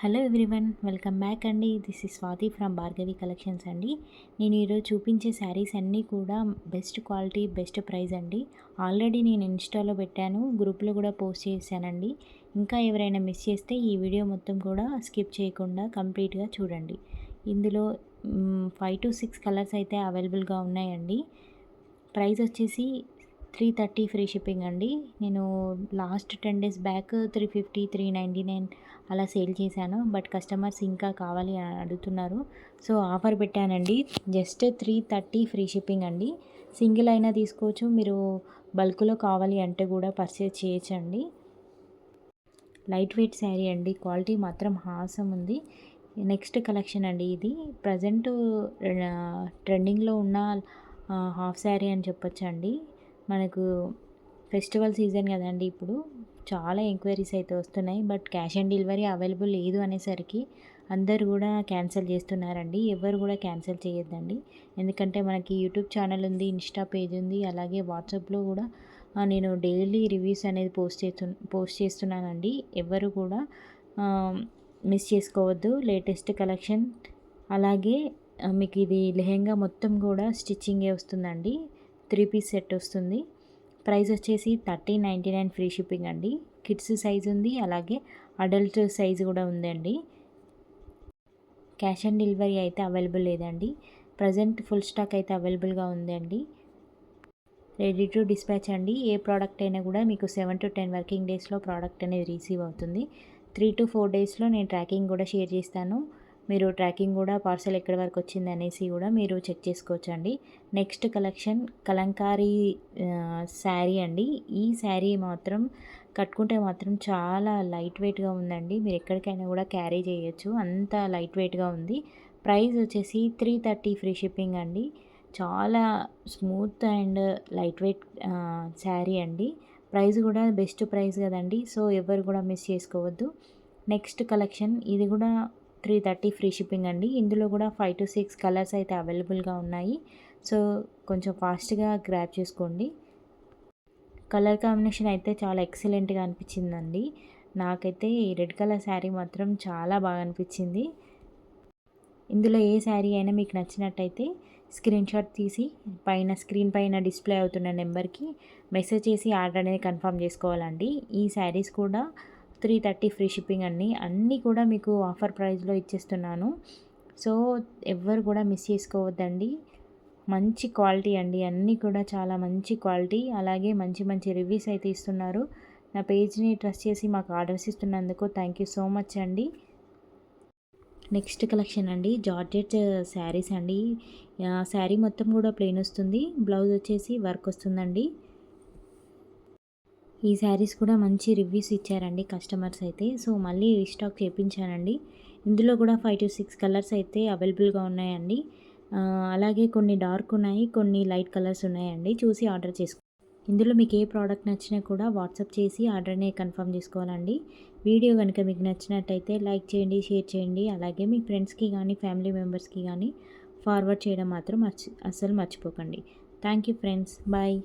Hello everyone, welcome back అండి. This is Swathi from Bhargavi collections అండి. నేను ఈరోజు చూపించే శారీస్ అన్నీ కూడా బెస్ట్ క్వాలిటీ, బెస్ట్ ప్రైస్ అండి. ఆల్రెడీ నేను ఇన్స్టాలో పెట్టాను, గ్రూప్లో కూడా పోస్ట్ చేశానండి. ఇంకా ఎవరైనా మిస్ చేస్తే ఈ వీడియో మొత్తం కూడా స్కిప్ చేయకుండా కంప్లీట్గా చూడండి. ఇందులో 5 to 6 కలర్స్ అయితే అవైలబుల్గా ఉన్నాయండి. ప్రైస్ వచ్చేసి 330 ఫ్రీ షిప్పింగ్ అండి. నేను లాస్ట్ 10 days బ్యాక్ 350, 399 అలా సేల్ చేశాను. బట్ కస్టమర్స్ ఇంకా కావాలి అని అడుగుతున్నారు. సో ఆఫర్ పెట్టానండి. జస్ట్ 330 ఫ్రీ షిప్పింగ్ అండి. సింగిల్ అయినా తీసుకోవచ్చు, మీరు బల్క్లో కావాలి అంటే కూడా పర్చేజ్ చేయొచ్చండి. లైట్ వెయిట్ శారీ అండి, క్వాలిటీ మాత్రం హాసం ఉంది. నెక్స్ట్ కలెక్షన్ అండి. ఇది ప్రజెంట్ ట్రెండింగ్లో ఉన్న హాఫ్ శారీ అని చెప్పొచ్చండి. మనకు ఫెస్టివల్ సీజన్ కదండి, ఇప్పుడు చాలా ఎంక్వైరీస్ అయితే వస్తున్నాయి. But cash on delivery available లేదు అనేసరికి అందరు కూడా క్యాన్సిల్ చేస్తున్నారండి. ఎవరు కూడా క్యాన్సిల్ చేయొద్దండి. ఎందుకంటే మనకి యూట్యూబ్ ఛానల్ ఉంది, ఇన్స్టా పేజ్ ఉంది, అలాగే వాట్సాప్లో కూడా నేను డైలీ రివ్యూస్ అనేది పోస్ట్ చేస్తున్నానండి. ఎవరు కూడా మిస్ చేసుకోవద్దు. Latest collection. అలాగే మీకు ఇది లెహెంగా మొత్తం కూడా స్టిచ్చింగే వస్తుందండి. 3 పీస్ సెట్ వస్తుంది. ప్రైస్ వచ్చేసి 1399 ఫ్రీ షిప్పింగ్ అండి. కిడ్స్ సైజ్ ఉంది, అలాగే అడల్ట్ సైజ్ కూడా ఉందండి. క్యాష్ ఆన్ డెలివరీ అయితే అవైలబుల్ లేదండి. ప్రజెంట్ ఫుల్ స్టాక్ అయితే అవైలబుల్గా ఉందండి. రెడీ టు డిస్పాచ్ అండి. ఏ ప్రోడక్ట్ అయినా కూడా మీకు 7 to 10 వర్కింగ్ డేస్లో ప్రోడక్ట్ అనేది రిసీవ్ అవుతుంది. 3 to 4 డేస్లో నేను ట్రాకింగ్ కూడా షేర్ చేస్తాను. మీరు ట్రాకింగ్ కూడా పార్సల్ ఎక్కడి వరకు వచ్చింది అనేసి కూడా మీరు చెక్ చేసుకోవచ్చండి. నెక్స్ట్ కలెక్షన్ కలంకారీ శారీ అండి. ఈ శారీ మాత్రం కట్టుకుంటే మాత్రం చాలా లైట్ వెయిట్గా ఉందండి. మీరు ఎక్కడికైనా కూడా క్యారీ చేయొచ్చు, అంత లైట్ వెయిట్గా ఉంది. ప్రైస్ వచ్చేసి 330 ఫ్రీ షిప్పింగ్ అండి. చాలా smooth and light weight sari అండి. ప్రైస్ కూడా బెస్ట్ ప్రైస్ కదండి. సో ఎవరు కూడా మిస్ చేసుకోవద్దు. నెక్స్ట్ కలెక్షన్ ఇది కూడా 330 ఫ్రీ షిప్పింగ్ అండి. ఇందులో కూడా 5 to 6 కలర్స్ అయితే అవైలబుల్గా ఉన్నాయి. సో కొంచెం ఫాస్ట్గా గ్రాబ్ చేసుకోండి. కలర్ కాంబినేషన్ అయితే చాలా ఎక్సలెంట్గా అనిపించిందండి. నాకైతే ఈ రెడ్ కలర్ శారీ మాత్రం చాలా బాగా అనిపించింది. ఇందులో ఏ శారీ అయినా మీకు నచ్చినట్టయితే స్క్రీన్ షాట్ తీసి స్క్రీన్ పైన డిస్ప్లే అవుతున్న నెంబర్కి మెసేజ్ చేసి ఆర్డర్ అనేది కన్ఫర్మ్ చేసుకోవాలండి. ఈ శారీస్ కూడా 330 ఫ్రీ షిప్పింగ్ అండి. అన్నీ కూడా మీకు ఆఫర్ ప్రైస్లో ఇచ్చేస్తున్నాను. సో ఎవ్వరు కూడా మిస్ చేసుకోవద్దండి. మంచి క్వాలిటీ అండి, అన్నీ కూడా చాలా మంచి క్వాలిటీ. అలాగే మంచి మంచి రివ్యూస్ అయితే ఇస్తున్నారు. నా పేజ్ని ట్రస్ట్ చేసి మాకు ఆర్డర్స్ ఇస్తున్నందుకు థ్యాంక్ యూ సో మచ్ అండి. నెక్స్ట్ కలెక్షన్ అండి, జార్జెట్ శారీస్ అండి. శారీ మొత్తం కూడా ప్లెయిన్ వస్తుంది, బ్లౌజ్ వచ్చేసి వర్క్ వస్తుందండి. ఈ శారీస్ కూడా మంచి రివ్యూస్ ఇచ్చారండి కస్టమర్స్ అయితే. సో మళ్ళీ రీస్టాక్ చేయించానండి. ఇందులో కూడా 5 to 6 కలర్స్ అయితే అవైలబుల్గా ఉన్నాయండి. అలాగే కొన్ని డార్క్ ఉన్నాయి, కొన్ని లైట్ కలర్స్ ఉన్నాయండి. చూసి ఆర్డర్ చేసుకోండి. ఇందులో మీకు ఏ ప్రోడక్ట్ నచ్చినా కూడా వాట్సాప్ చేసి ఆర్డర్ని కన్ఫర్మ్ చేసుకోవాలండి. వీడియో కనుక మీకు నచ్చినట్టయితే లైక్ చేయండి, షేర్ చేయండి. అలాగే మీ ఫ్రెండ్స్కి కానీ ఫ్యామిలీ మెంబర్స్కి కానీ ఫార్వర్డ్ చేయడం మాత్రం అస్సలు మర్చిపోకండి. Thank you friends, bye.